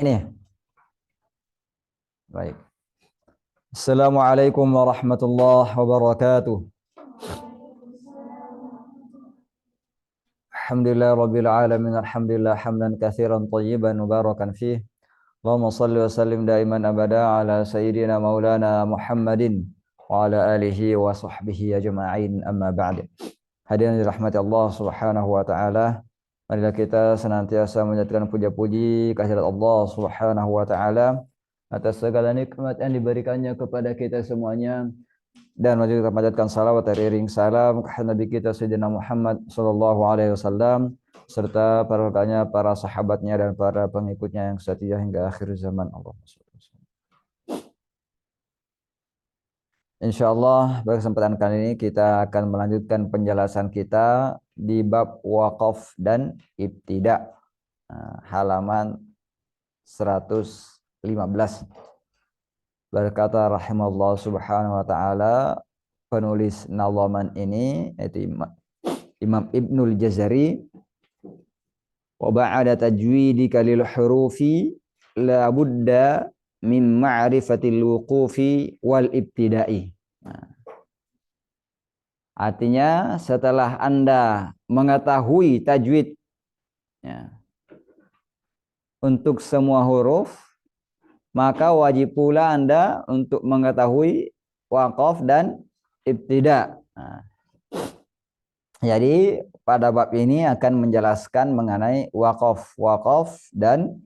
Ini, baik. Assalamualaikum warahmatullahi wabarakatuh. Alhamdulillah rabbil alamin. Alhamdulillah hamdan katsiran thayyiban mubarakan fih. Allahumma shalli wa sallim daiman abada ala sayyidina maulana Muhammadin wa ala alihi wa sahbihi ajma'in, amma ba'd. Hadirin dirahmati Allah Subhanahu wa taala. Marilah kita senantiasa menjadikan puja-puji kehadirat Allah Subhanahu wa taala atas segala nikmat yang diberikannya kepada kita semuanya, dan kita panjatkan salawat teriring salam kepada Nabi kita Sayyidina Muhammad sallallahu alaihi wasallam serta para rekannya, para sahabatnya dan para pengikutnya yang setia hingga akhir zaman. Insyaallah pada kesempatan kali ini kita akan melanjutkan penjelasan kita di bab waqaf dan ibtida, halaman 115. Berkata rahimallahu subhanahu wa ta'ala, penulis nazaman ini yaitu Imam Ibnul Jazari, wa ba'da tajwidika lil hurufi la budda min ma'rifatil wuqufi wal ibtida'i. Artinya setelah Anda mengetahui tajwid untuk semua huruf, maka wajib pula Anda untuk mengetahui waqaf dan ibtida. Jadi pada bab ini akan menjelaskan mengenai waqaf dan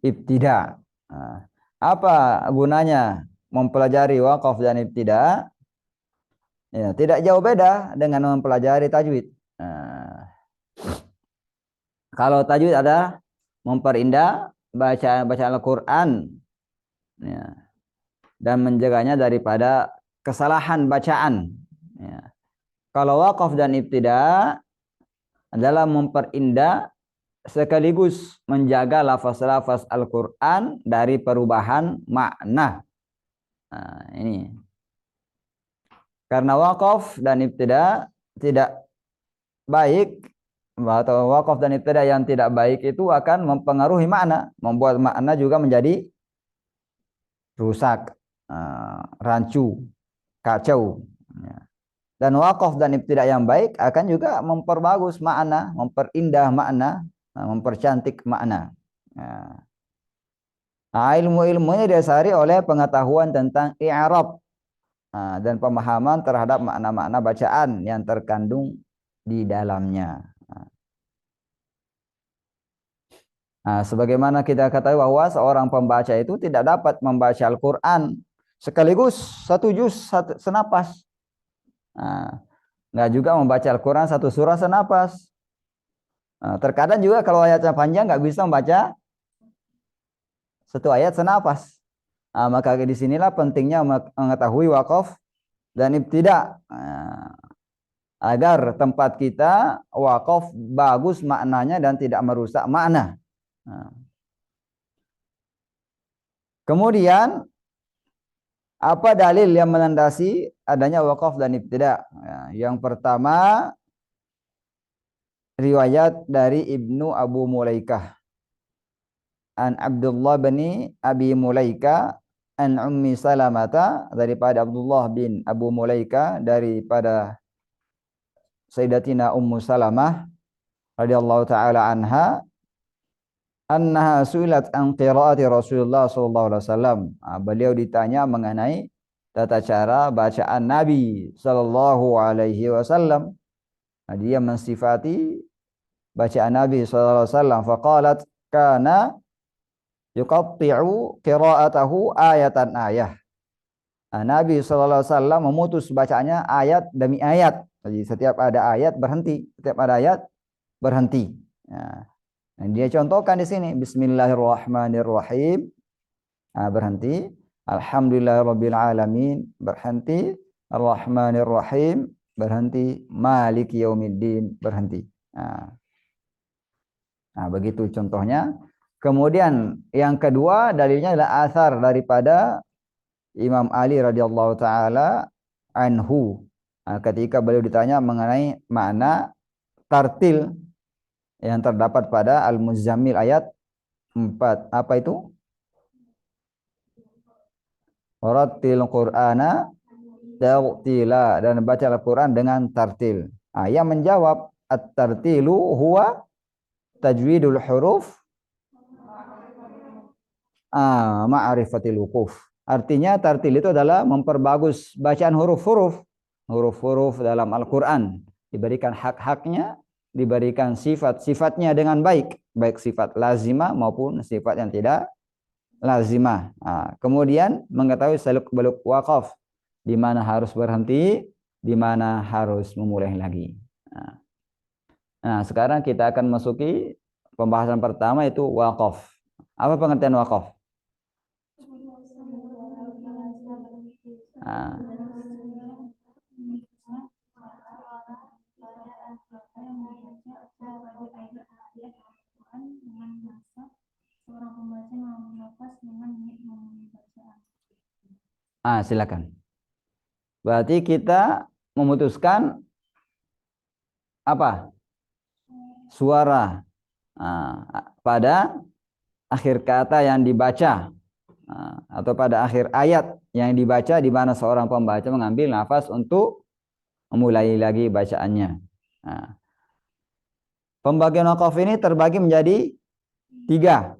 ibtida. Apa gunanya mempelajari waqaf dan ibtida? Ya, tidak jauh beda dengan mempelajari tajwid. Kalau tajwid ada memperindah bacaan Al-Quran, ya, dan menjaganya daripada kesalahan bacaan. Ya. Kalau waqaf dan ibtida adalah memperindah sekaligus menjaga lafaz-lafaz Al-Quran dari perubahan makna. Nah, ini. Karena waqaf dan ibtida tidak baik, atau waqaf dan ibtida yang tidak baik itu akan mempengaruhi makna, membuat makna juga menjadi rusak, rancu, kacau. Dan waqaf dan ibtida yang baik akan juga memperbagus makna, memperindah makna, mempercantik makna. Ilmu-ilmunya didasari oleh pengetahuan tentang i'rab dan pemahaman terhadap makna-makna bacaan yang terkandung di dalamnya. Sebagaimana kita ketahui bahwa seorang pembaca itu tidak dapat membaca Al-Quran sekaligus satu juz senapas. Nggak juga membaca Al-Quran satu surah senapas. Terkadang juga kalau ayatnya panjang nggak bisa membaca satu ayat senapas. Maka di sinilah pentingnya mengetahui waqaf dan ibtida, agar tempat kita waqaf bagus maknanya dan tidak merusak makna. Kemudian apa dalil yang melandasi adanya waqaf dan ibtida? Yang pertama, riwayat dari Ibnu Abu Mulaikah an Abdullah bin Abi Mulaikah an Ummi Salamata, daripada Abdullah bin Abu Mulaikah daripada Sayyidatina Ummu Salamah radhiyallahu taala anha, annaha su'ilat an qiraati Rasulullah sallallahu alaihi wasallam. Beliau ditanya mengenai tata cara bacaan Nabi sallallahu alaihi wasallam. Dia mensifati bacaan Nabi sallallahu alaihi wasallam. Faqalat kana yuqatti'u qira'atahu ayatan ayah. Nabi sallallahu alaihi wasallam memutus bacaannya ayat demi ayat. Jadi setiap ada ayat berhenti, setiap ada ayat berhenti. Nah, dia contohkan di sini Bismillahirrahmanirrahim, berhenti. Alhamdulillahirabbil alamin, berhenti. Ar-Rahmanirrahim, berhenti. Maliki yaumiddin, berhenti. Begitu contohnya. Kemudian yang kedua dalilnya adalah asar daripada Imam Ali radhiyallahu taala anhu, ketika beliau ditanya mengenai makna tartil yang terdapat pada Al-Muzammil ayat 4. Apa itu? Warattil Qur'ana tartila, dan baca Al-Qur'an dengan tartil. Yang menjawab at-tartilu huwa tajwidul huruf ma'rifatil wuquf. Artinya tartil itu adalah memperbagus bacaan huruf-huruf. Huruf-huruf dalam Al-Qur'an diberikan hak-haknya, diberikan sifat-sifatnya dengan baik, baik sifat lazimah maupun sifat yang tidak lazimah. Kemudian mengetahui seluk-beluk wakaf, di mana harus berhenti, di mana harus memulai lagi. Nah, sekarang kita akan masuki pembahasan pertama, itu wakaf. Apa pengertian wakaf? Nah, silakan. Berarti kita memutuskan apa? Suara pada akhir kata yang dibaca, atau pada akhir ayat yang dibaca, di mana seorang pembaca mengambil nafas untuk memulai lagi bacaannya. Pembagian wakaf ini terbagi menjadi 3.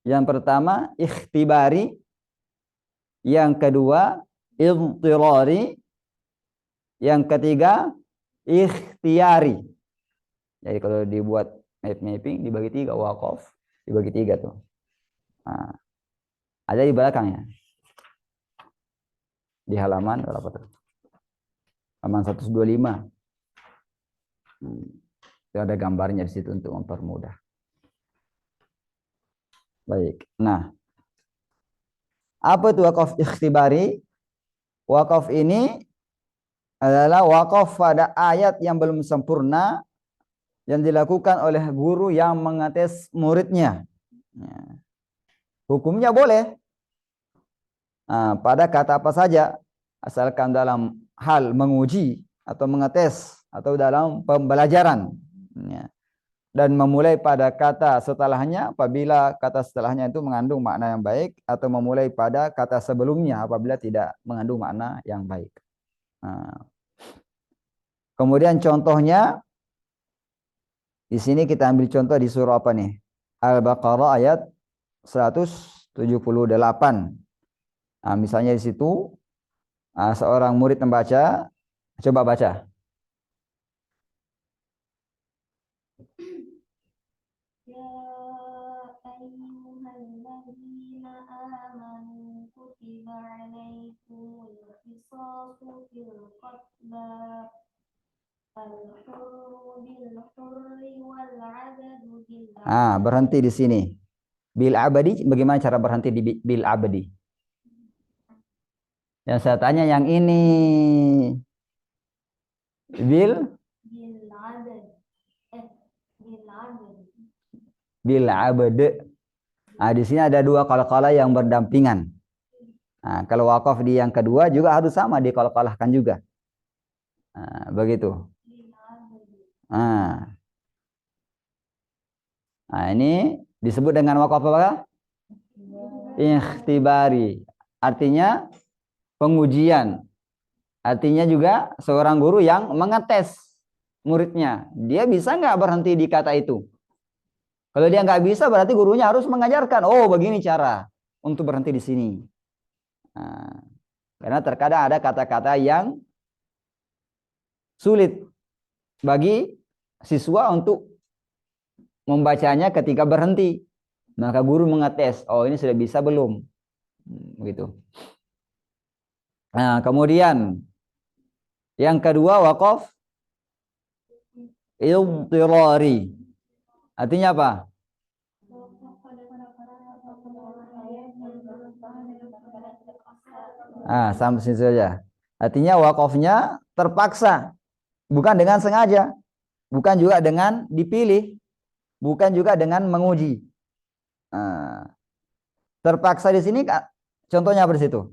Yang pertama ikhtibari, yang kedua idtirari, yang ketiga ikhtiyari. Jadi kalau dibuat mapping dibagi 3, wakaf dibagi 3 tuh. Ada di belakangnya. Di halaman berapa tuh? Halaman 125. Itu ada gambarnya di situ untuk mempermudah. Baik. Nah, apa itu wakaf ikhtibari? Wakaf ini adalah wakaf pada ayat yang belum sempurna, yang dilakukan oleh guru yang mengetes muridnya. Hukumnya boleh pada kata apa saja, asalkan dalam hal menguji atau mengetes atau dalam pembelajaran, dan memulai pada kata setelahnya apabila kata setelahnya itu mengandung makna yang baik, atau memulai pada kata sebelumnya apabila tidak mengandung makna yang baik. Kemudian contohnya di sini kita ambil contoh di surah apa nih? Al-Baqarah ayat 178. Misalnya di situ seorang murid membaca, coba baca. Berhenti di sini. Bil abadi, bagaimana cara berhenti di bil abadi? Yang saya tanya yang ini. Bil abadi. Di sini ada 2 qalqalah yang berdampingan. Kalau wakaf di yang kedua juga harus sama, diqalqalahkan juga. Begitu. Ini disebut dengan wakaf apa? Ikhtibari. Artinya pengujian. Artinya juga seorang guru yang mengetes muridnya. Dia bisa nggak berhenti di kata itu? Kalau dia nggak bisa, berarti gurunya harus mengajarkan. Oh, begini cara untuk berhenti di sini. Karena terkadang ada kata-kata yang sulit bagi siswa untuk membacanya ketika berhenti. Maka guru mengetes, oh ini sudah bisa belum? Begitu. Kemudian yang kedua wakaf idtirari. Artinya apa? Sampai sini saja. Artinya wakafnya terpaksa, bukan dengan sengaja, bukan juga dengan dipilih, bukan juga dengan menguji. Terpaksa di sini contohnya apa di situ?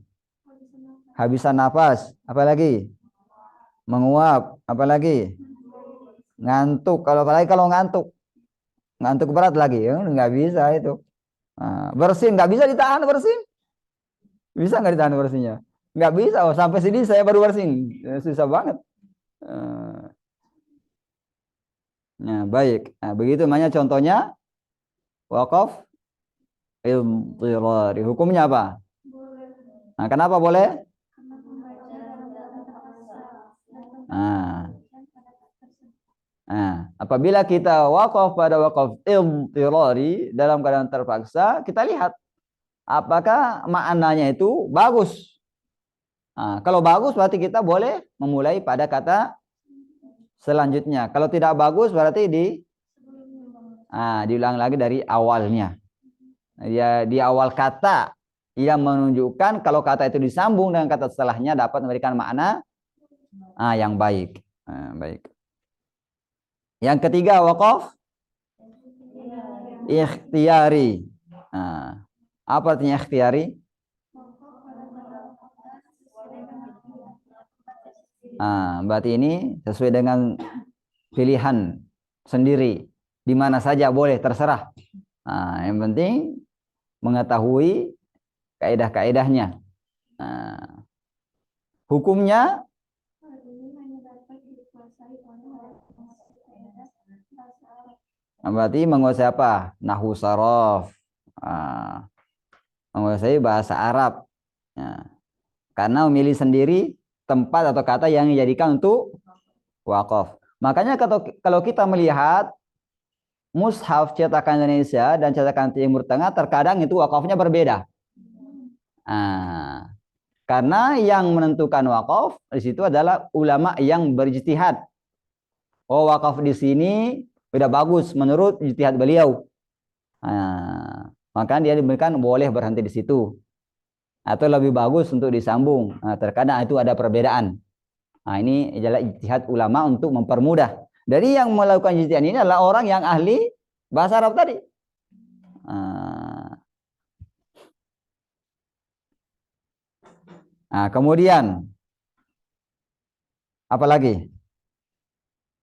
Habisan nafas, apalagi? Menguap, apalagi? Ngantuk, apalagi kalau ngantuk. ngantuk berat lagi, ya nggak bisa itu. Bersin nggak bisa ditahan bersin, bisa nggak ditahan bersinnya? Nggak bisa. Oh, sampai sini saya baru bersin, susah banget. Eh, Nah, baik. Nah, begitu namanya contohnya wakaf idhirari. Hukumnya apa? Nah, kenapa boleh? Nah, apabila kita wakaf pada wakaf idhirari dalam keadaan terpaksa, kita lihat apakah maknanya itu bagus. Nah, kalau bagus berarti kita boleh memulai pada kata selanjutnya. Kalau tidak bagus berarti diulang lagi dari awalnya. Ya, di awal kata yang menunjukkan kalau kata itu disambung dengan kata setelahnya dapat memberikan makna yang baik. Baik. Yang ketiga wakaf ikhtiyari. Apa artinya ikhtiyari? Berarti ini sesuai dengan pilihan sendiri. Di mana saja boleh, terserah. Yang penting mengetahui kaidah-kaidahnya. Hukumnya berarti menguasai apa? Nahwu saraf. Menguasai bahasa Arab. Karena memilih sendiri tempat atau kata yang dijadikan untuk wakaf. Makanya kalau kita melihat mushaf cetakan Indonesia dan cetakan Timur Tengah, terkadang itu wakafnya berbeda. Karena yang menentukan wakaf di situ adalah ulama yang berijtihad. Oh, wakaf di sini udah bagus menurut ijtihad beliau. Maka dia diberikan boleh berhenti di situ. Atau lebih bagus untuk disambung. Terkadang itu ada perbedaan. Ini adalah ijtihad ulama untuk mempermudah. Dari yang melakukan ijtihad ini adalah orang yang ahli bahasa Arab tadi. Kemudian apa lagi?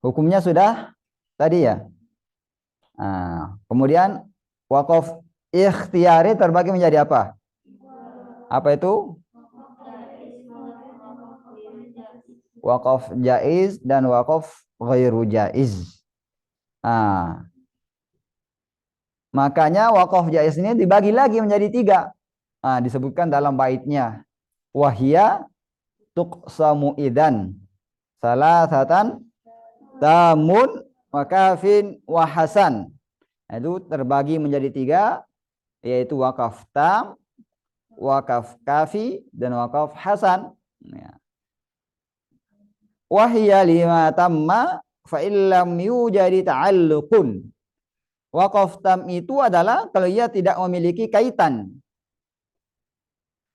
Hukumnya sudah tadi ya. Kemudian wakaf ikhtiyari terbagi menjadi apa? Apa itu? Wakaf jaiz dan wakaf ghairu jaiz. Makanya wakaf jaiz ini dibagi lagi menjadi 3. Disebutkan dalam baitnya. Wahia tuqsamu idan salasatan tamun wakafin wahasan. Itu terbagi menjadi 3, yaitu wakaf tam, wakaf kafi, dan wakaf hasan. Wahia lima tamma fa illam yujadi ta'alluqun. Wakaf tam itu adalah kalau ia tidak memiliki kaitan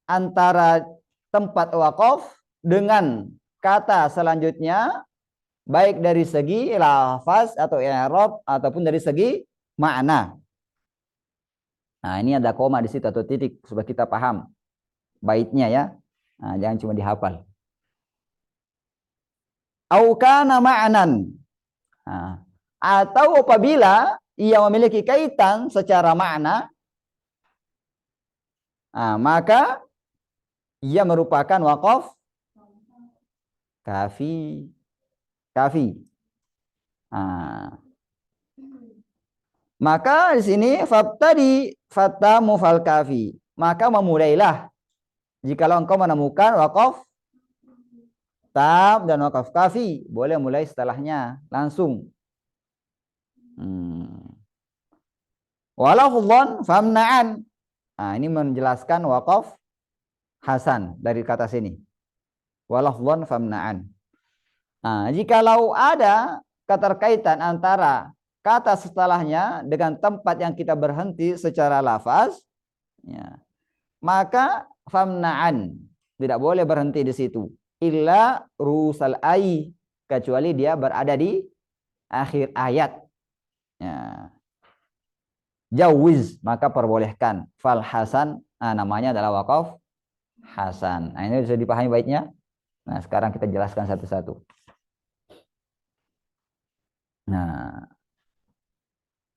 antara tempat wakaf dengan kata selanjutnya, baik dari segi lafaz atau i'rab ataupun dari segi makna. Ini ada koma di situ atau titik supaya kita paham baitnya ya. Jangan cuma dihafal. Au kana ma'nan. Atau apabila ia memiliki kaitan secara makna, maka ia merupakan wakaf kafi. Maka di sini fatamu fal kafi. Maka memulailah jikalau engkau menemukan wakaf tam dan wakaf kafi, boleh mulai setelahnya langsung. Walafdhan famna'an. Ini menjelaskan wakaf hasan dari kata sini. Walafdhan famna'an. Jikalau ada keterkaitan antara kata setelahnya dengan tempat yang kita berhenti secara lafaz, maka famna'an, tidak boleh berhenti di situ. Illa rusal ai, kecuali dia berada di akhir ayat. Jawiz, maka perbolehkan. Fal hasan, namanya adalah wakaf hasan. Ini bisa dipahami baiknya. Sekarang kita jelaskan satu-satu.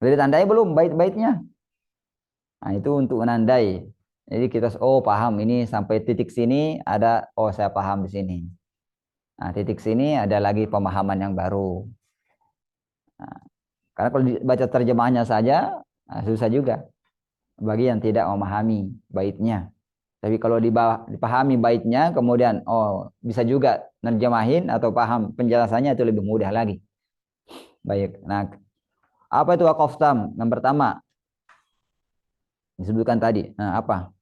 Sudah ditandai belum bait-baitnya? Nah, itu untuk menandai. Jadi kita paham ini sampai titik sini ada, saya paham di sini. Nah, titik sini ada lagi pemahaman yang baru. Nah, karena kalau dibaca terjemahnya saja, susah juga bagi yang tidak memahami baitnya. Tapi kalau dipahami baitnya, kemudian bisa juga nerjemahin atau paham penjelasannya, itu lebih mudah lagi. Baik. Nah, apa itu wakaf tam? Yang pertama disebutkan tadi. Nah, apa?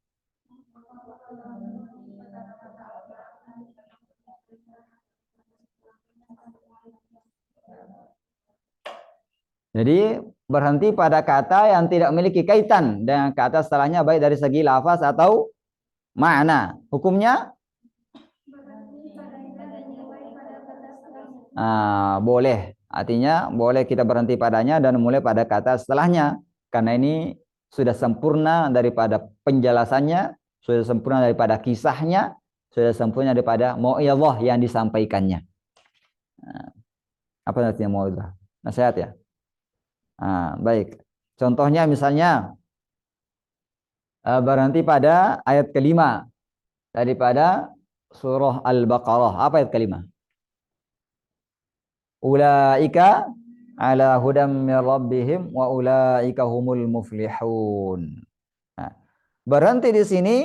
Jadi berhenti pada kata yang tidak memiliki kaitan dengan kata setelahnya, baik dari segi lafaz atau makna. Hukumnya boleh. Artinya boleh kita berhenti padanya dan mulai pada kata setelahnya. Karena ini sudah sempurna daripada penjelasannya, sudah sempurna daripada kisahnya, sudah sempurna daripada mau'izah yang disampaikannya. Apa artinya mau'izah? Nasihat ya? Baik. Contohnya misalnya berhenti pada ayat kelima daripada surah Al-Baqarah. Apa ayat kelima? Ulaika ala hudam min rabbihim wa ulaika humul muflihun. Nah, berhenti di sini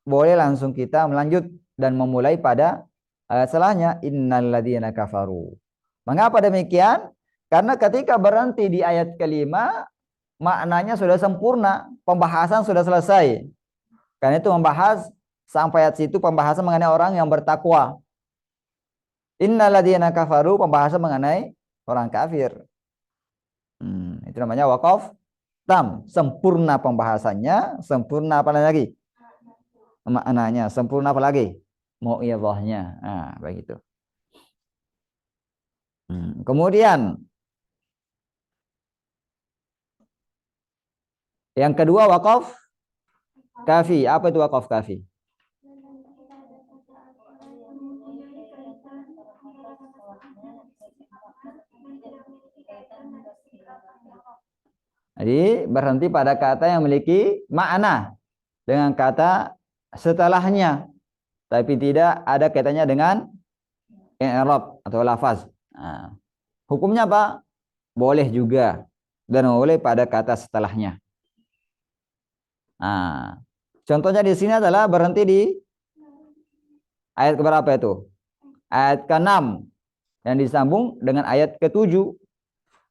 boleh langsung kita melanjut dan memulai pada ayat setelahnya, innal ladzina kafaru. Mengapa demikian? Karena ketika berhenti di ayat kelima, maknanya sudah sempurna, pembahasan sudah selesai. Karena itu membahas sampai ayat situ pembahasan mengenai orang yang bertakwa. Innal ladzina kafaru, pembahasan mengenai orang kafir. Itu namanya wakaf tam, sempurna pembahasannya, sempurna apa lagi? Maknanya, sempurna apa lagi? Mau'izahnya. Begitu. Kemudian yang kedua wakaf kafi. Apa itu wakaf kafi? Jadi berhenti pada kata yang memiliki makna dengan kata setelahnya, tapi tidak ada kaitannya dengan i'rab atau lafaz. Hukumnya apa? Boleh juga dan boleh pada kata setelahnya. Contohnya di sini adalah berhenti di ayat keberapa itu? Ayat ke-6 yang disambung dengan ayat ke-7.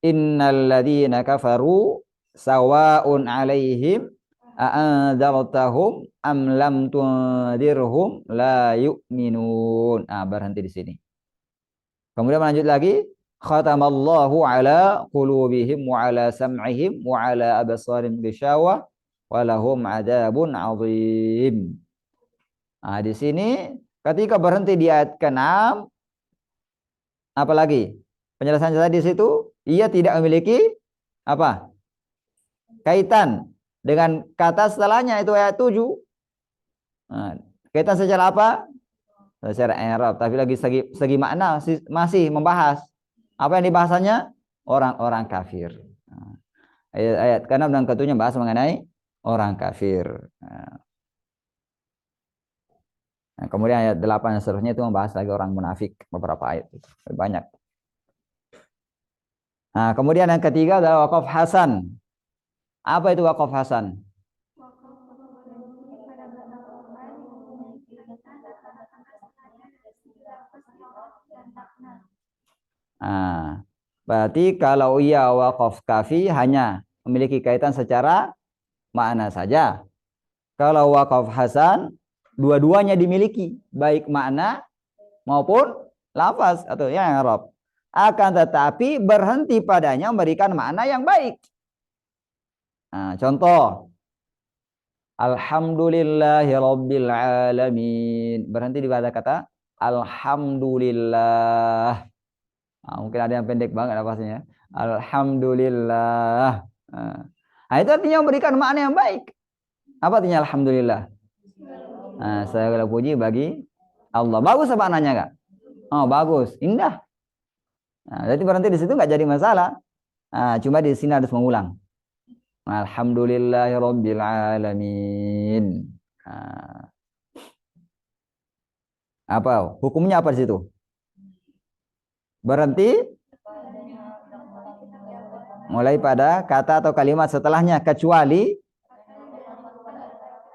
Innal ladzina kafaru sawa'un 'alaihim a'anzartahum am lam tundirhum la yu'minun. Berhenti di sini. Kemudian lanjut lagi, khatamallahu ala qulubihim wa ala sam'ihim wa ala absarihim ghishawah wa lahum 'adzabun 'adzim. Di sini ketika berhenti di ayat ke-6, apalagi penjelasan tadi di situ, ia tidak memiliki apa? Kaitan dengan kata setelahnya, itu ayat 7. Kaitan secara apa? Secara i'rab, tapi lagi segi makna masih membahas. Apa yang dibahasannya? Orang-orang kafir. Ayat ke-6 dan ke-7 bahas mengenai orang kafir. Kemudian ayat 8 dan seterusnya itu membahas lagi orang munafik, beberapa ayat itu. Banyak. Kemudian yang ketiga adalah wakaf hasan. Apa itu wakaf hasan? Berarti kalau ia wakaf kafi hanya memiliki kaitan secara makna saja. Kalau wakaf hasan dua-duanya dimiliki, baik makna maupun lafaz atau yang i'rab. Akan tetapi berhenti padanya memberikan makna yang baik. Contoh, alhamdulillahirabbil alamin. Berhenti di pada kata alhamdulillah. Mungkin ada yang pendek banget lafaznya. Alhamdulillah. Itu artinya memberikan makna yang baik. Apa artinya alhamdulillah? Segala puji bagi Allah. Bagus apa maknanya enggak? Bagus, indah. Jadi berhenti di situ nggak jadi masalah. Cuma di sini harus mengulang. Alhamdulillahirabbil alamin. Nah, apa? Hukumnya apa di situ? Berhenti mulai pada kata atau kalimat setelahnya kecuali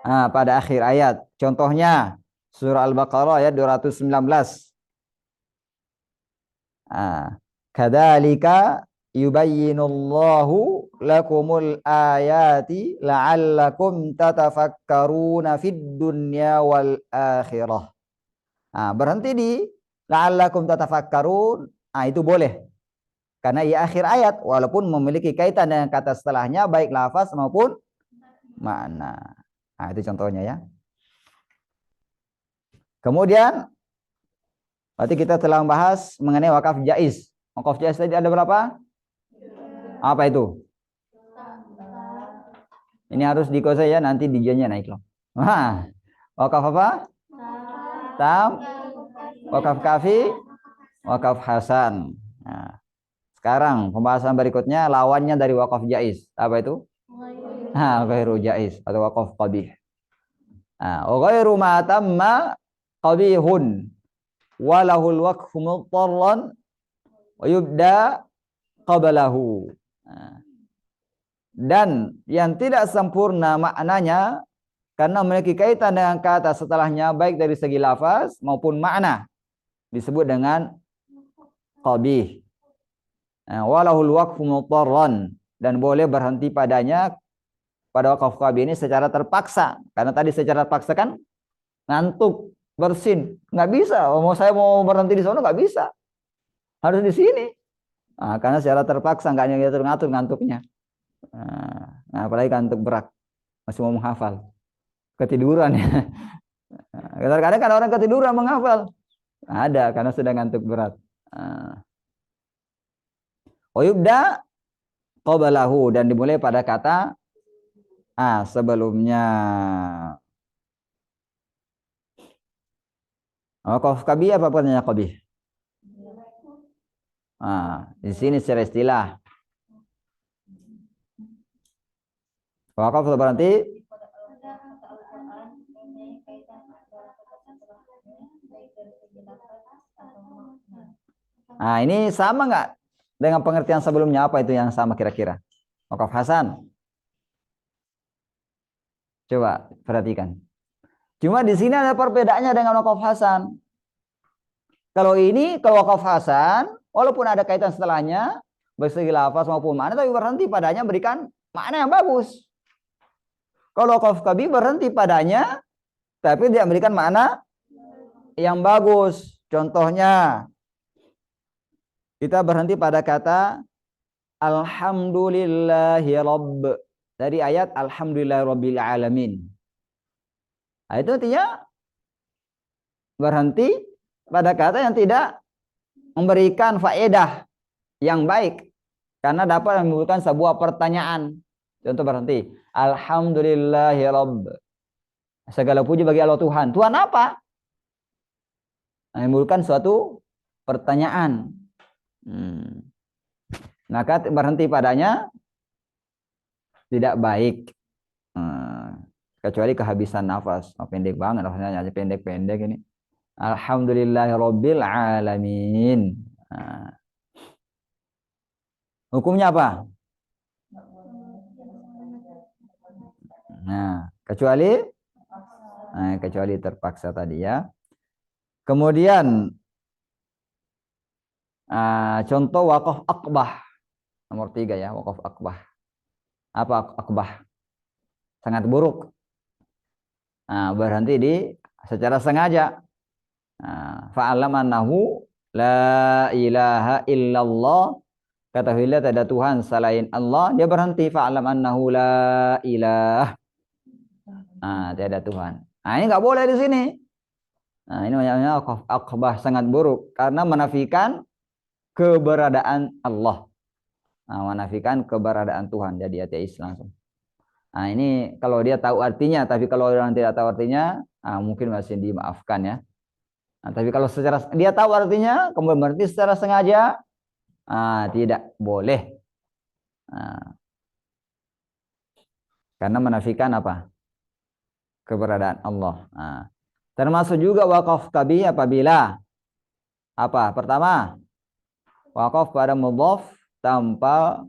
pada akhir ayat. Contohnya surah Al-Baqarah ayat 219. Kadzalika yubayyinullahu lakumul ayati la'allakum tatafakkaruna fid dunya wal akhirah. Berhenti di la'allakum tatafakkarun. Itu boleh. Karena di akhir ayat walaupun memiliki kaitan dengan kata setelahnya baik lafaz maupun makna. Itu contohnya ya. Kemudian berarti kita telah membahas mengenai wakaf jaiz. Wakaf jaiz tadi ada berapa? Apa itu? Ini harus dikuasai ya, nanti dijannya naik loh. Wakaf apa? Tam, wakaf kafi, wakaf hasan. Nah, sekarang pembahasan berikutnya lawannya dari wakaf jaiz. Apa itu? Ghairu jaiz atau wakaf qabih. Ghairu ma tamma qabihun walahul waqfu mutarran wa yubda qablahu. Dan yang tidak sempurna maknanya karena memiliki kaitan dengan kata setelahnya baik dari segi lafaz maupun makna disebut dengan qabih. Walahul waqfu mutarran, dan boleh berhenti padanya pada wakaf qabih ini secara terpaksa. Karena tadi secara terpaksa kan ngantuk, bersin, nggak bisa. Saya mau berhenti di sana nggak bisa, harus di sini. Karena secara terpaksa nggak ngatur ngantuknya. Apalagi ngantuk berat, masih mau menghafal, ketiduran ya. Kadang-kadang kan orang ketiduran menghafal, ada karena sudah ngantuk berat. Oyubda qablahu, dan dimulai pada kata sebelumnya. Wakaf qabih apa artinya qabih? Di sini secara istilah. Wakaf berarti ini sama nggak dengan pengertian sebelumnya? Apa itu yang sama kira-kira? Wakaf hasan. Coba perhatikan. Cuma di sini ada perbedaannya dengan wakaf hasan. Kalau wakaf hasan, walaupun ada kaitan setelahnya, baik segi lafaz maupun makna, tapi berhenti padanya berikan makna yang bagus. Kalau wakaf qabih berhenti padanya, tapi tidak memberikan makna yang bagus. Contohnya, kita berhenti pada kata Alhamdulillahi Rabb. Dari ayat Alhamdulillahi Rabbil Alamin. Itu artinya berhenti pada kata yang tidak memberikan faedah yang baik. Karena dapat menimbulkan sebuah pertanyaan. Contoh berhenti. Alhamdulillahi Rabb. Segala puji bagi Allah Tuhan. Tuhan apa? Menimbulkan suatu pertanyaan. Maka berhenti padanya tidak baik. Kecuali kehabisan nafas. Pendek banget nafasnya, aja pendek-pendek ini. Alhamdulillahirabbil alamin. Hukumnya apa? Kecuali terpaksa tadi ya. Kemudian contoh wakaf akbah. Nomor 3 ya, wakaf akbah. Apa akbah? Sangat buruk. Berhenti secara sengaja. Fa'alam annahu la ilaha illallah. Ketahuilah tidak ada Tuhan selain Allah. Dia berhenti. Fa'alam annahu la ilah. Tidak ada Tuhan. Ini nggak boleh di sini. Ini namanya akbah, sangat buruk karena menafikan keberadaan Allah. Menafikan keberadaan Tuhan, jadi ateis langsung. Ini kalau dia tahu artinya, tapi kalau orang tidak tahu artinya, mungkin masih dimaafkan ya. Tapi kalau dia tahu artinya, kemudian berarti secara sengaja, tidak boleh. Karena menafikan apa? Keberadaan Allah. Nah, termasuk juga wakaf kabi apabila apa? Pertama, wakaf pada mudhaf tanpa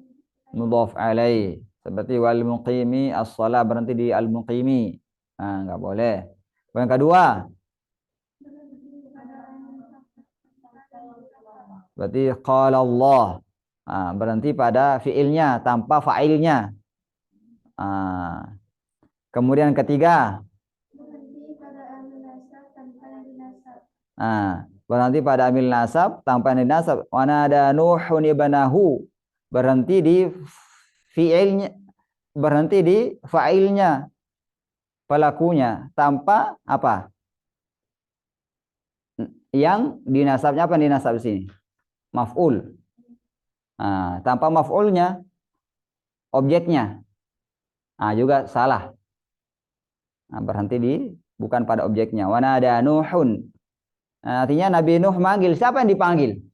mudhaf alaih. Seperti wal muqimi as-shalah, berhenti di al muqimi. Nah, enggak boleh. Yang kedua, berarti qala Allah. Nah, berhenti pada fiilnya tanpa fa'ilnya. Nah, kemudian ketiga, nah, berhenti pada amil nasab tanpa nasab. Wa nada Nuhun ibnahu, berhenti di fiilnya, berhenti di fa'ilnya, pelakunya tanpa apa? Yang dinasabnya apa dinasab di sini? Maf'ul. Nah, tanpa maf'ulnya, objeknya. Nah, juga salah. Nah, berhenti di bukan pada objeknya. Wa nada Nuhun. Nah, artinya Nabi Nuh manggil. Siapa yang dipanggil?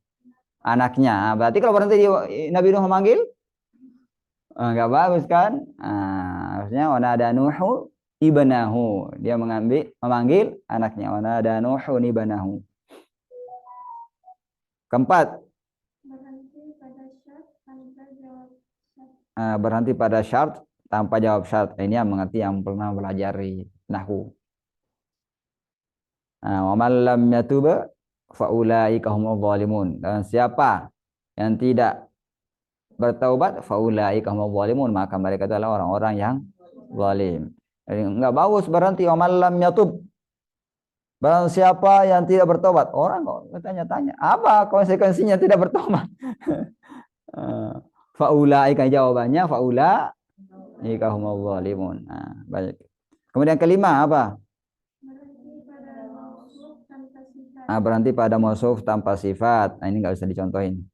Anaknya. Nah, berarti kalau berhenti di Nabi Nuh manggil, enggak bagus kan? Nah, harusnya wa nada Nuhu ibnahu. Dia memanggil anaknya. Wa nada Nuhu ibnahu. Keempat, berhenti pada syarat tanpa jawab syarat. Ini yang mengerti yang pernah belajar di nahwu. Wa man lam yatuba fa ulaika humul zalimun. Dan siapa yang tidak bertaubat fa ulaika humul zalimun, maka mereka adalah orang-orang yang zalim. Jadi enggak bagus berhenti wa man lam yatub. Barang siapa yang tidak bertobat, orang kok bertanya-tanya, apa konsekuensinya tidak bertobat? Faulaika jawabannya faulaika humul zalimun. Nah, baik. Kemudian kelima apa? Berhenti pada mausuf tanpa sifat. Nah, ini enggak usah dicontohin.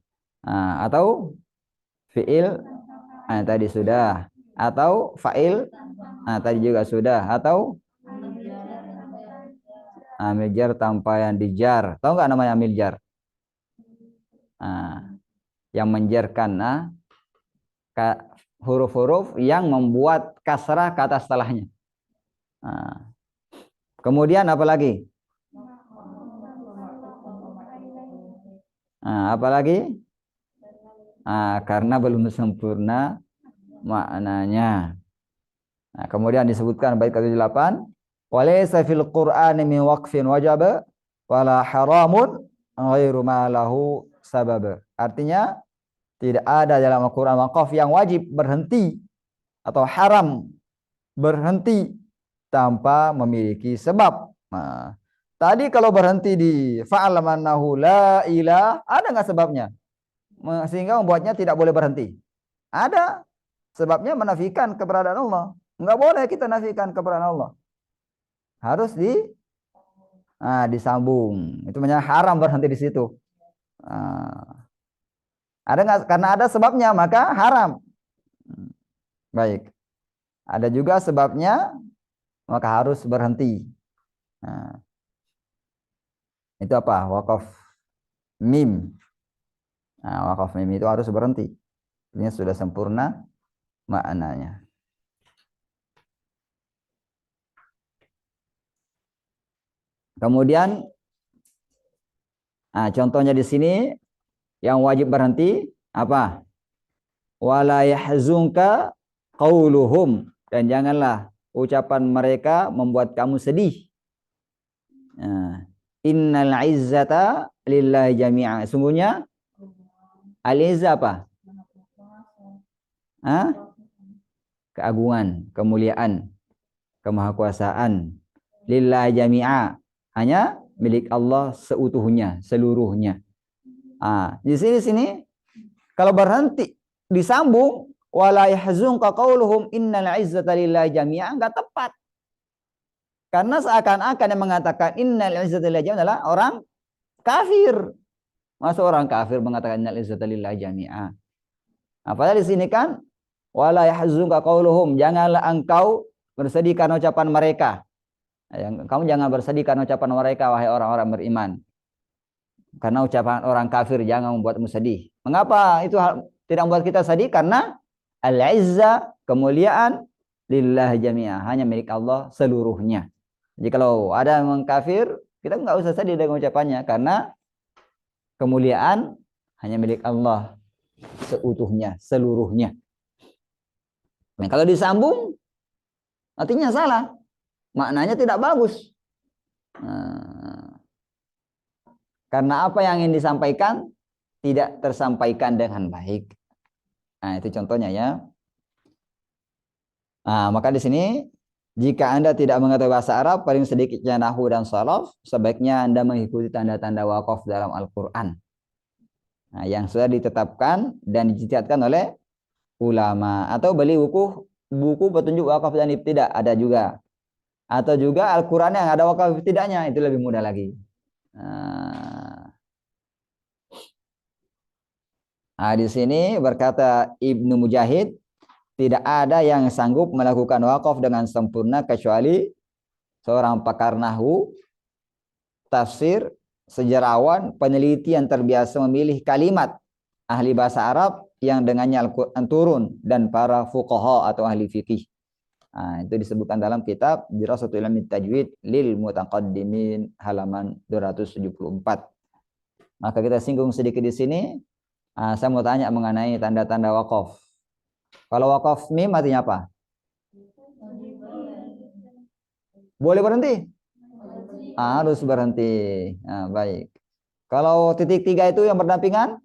Atau fiil tadi sudah, atau fa'il tadi juga sudah, atau amil jar tanpa yang dijar. Tahu nggak namanya amil jar? Yang menjarkan huruf-huruf yang membuat kasrah kata setelahnya. Kemudian apa lagi? Apa lagi? Karena belum sempurna maknanya. Kemudian disebutkan bait ke-8, walaysa fil qur'ani min waqfin wajaba wala haramun ghairu ma lahu sabab. Artinya tidak ada dalam Al-Qur'an waqaf yang wajib berhenti atau haram berhenti tanpa memiliki sebab. Nah, tadi kalau berhenti di fa'alam annahu la ilah, ada nggak sebabnya? Sehingga membuatnya tidak boleh berhenti. Ada. Sebabnya menafikan keberadaan Allah. Enggak boleh kita nafikan keberadaan Allah. Harus disambung. Itu namanya haram berhenti di situ. Ada nggak? Karena ada sebabnya maka haram. Baik. Ada juga sebabnya maka harus berhenti. Itu apa? Wakaf mim. Wakaf mim itu harus berhenti. Ini sudah sempurna maknanya. Kemudian contohnya di sini yang wajib berhenti apa? Wala yahzunka qauluhum, dan janganlah ucapan mereka membuat kamu sedih. Innal izzata lillahi jami'a. Sungguhnya al-izzah apa? Keagungan, kemuliaan, kemahakuasaan. Lillahi jami'a, hanya milik Allah seutuhnya, seluruhnya. Di sini kalau berhenti disambung wala yahzunka qauluhum innal izzata lillahi jami'a, enggak tepat. Karena seakan-akan yang mengatakan innal izzata lillahi jami'a adalah orang kafir. Masa orang kafir mengatakan innal izzata lillahi jami'a? Padahal di sini kan wala yahzunka qauluhum, janganlah engkau bersedih karena ucapan mereka. Kamu jangan bersedih karena ucapan mereka, wahai orang-orang beriman. Karena ucapan orang kafir jangan membuatmu sedih. Mengapa itu tidak membuat kita sedih? Karena al-izzah, kemuliaan, lillah jami'ah, hanya milik Allah seluruhnya. Jadi kalau ada yang mengkafir, kita nggak usah sedih dengan ucapannya, karena kemuliaan hanya milik Allah seutuhnya, seluruhnya. Nah, kalau disambung, artinya salah, maknanya tidak bagus. Nah, karena apa yang ingin disampaikan tidak tersampaikan dengan baik. Nah, itu contohnya ya. Nah, maka di sini jika Anda tidak mengetahui bahasa Arab, paling sedikitnya nahwu dan sharaf, sebaiknya Anda mengikuti tanda-tanda wakaf dalam Al-Qur'an. Nah, yang sudah ditetapkan dan dijadikan oleh ulama, atau beli buku petunjuk wakaf dan ibtidah, ada juga. Atau juga Al-Qur'an yang ada wakaf ibtidahnya, itu lebih mudah lagi. Nah, di sini berkata Ibnu Mujahid, tidak ada yang sanggup melakukan wakaf dengan sempurna kecuali seorang pakar nahwu, tafsir, sejarawan, peneliti yang terbiasa memilih kalimat ahli bahasa Arab yang dengannya Al-Quran turun, dan para fuqaha atau ahli fikih. Nah, itu disebutkan dalam kitab Dirasatul Ilmi Tajwid lil Mutaqaddimin halaman 274. Maka kita singgung sedikit di sini. Saya mau tanya mengenai tanda-tanda wakaf. Kalau wakaf mim artinya apa? Boleh berhenti? Harus berhenti. Nah, baik. Kalau titik tiga itu yang berdampingan?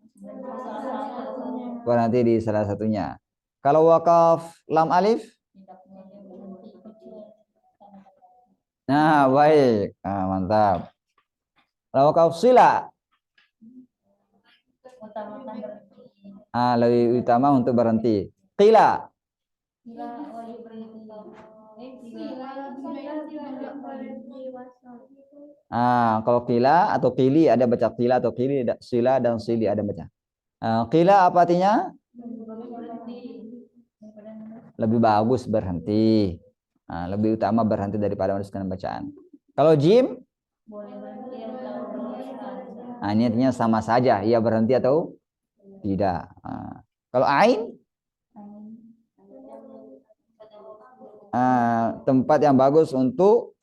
Berhenti di salah satunya. Kalau wakaf lam alif? Nah, baik. Nah, mantap. Kalau wakaf sila? Lebih utama untuk berhenti. Qila? Kalau qila atau qili, ada baca qila atau qili, sila dan sili ada baca. Qila apa artinya? Lebih bagus berhenti. Lebih utama berhenti daripada meneruskan bacaan. Kalau jim? Ini artinya sama saja, ia berhenti atau tidak. Kalau ain? Tempat yang bagus untuk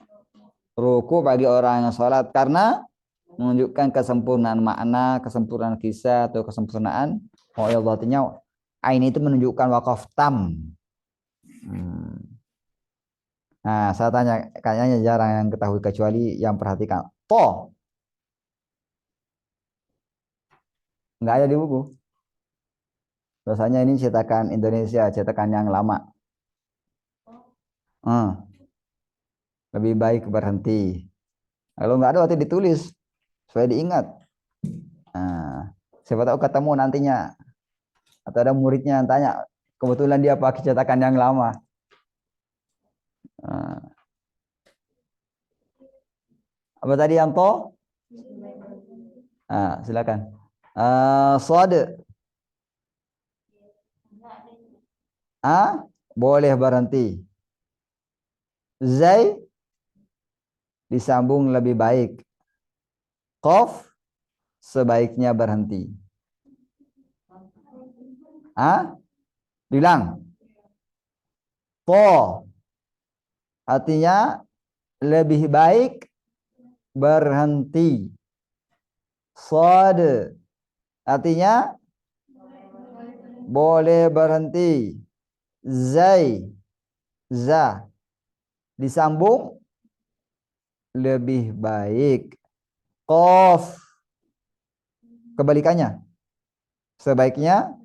ruku bagi orang yang sholat, karena menunjukkan kesempurnaan makna, kesempurnaan kisah, atau kesempurnaan artinya ain itu menunjukkan wakaf tam. Nah, saya tanya, kayaknya jarang yang ketahui kecuali yang perhatikan. To, nggak ada di buku. Biasanya ini cetakan Indonesia, cetakan yang lama. Lebih baik berhenti. Kalau nggak ada, waktu ditulis supaya diingat. Siapa tahu ketemu nantinya, atau ada muridnya yang tanya, kebetulan dia pakai cetakan yang lama. Apa tadi yang to? Silakan. Sode. Boleh berhenti. Zai disambung lebih baik. Qaf sebaiknya berhenti. Bilang. To artinya lebih baik berhenti. Shad artinya boleh berhenti. Za disambung lebih baik. Qaf kebalikannya, sebaiknya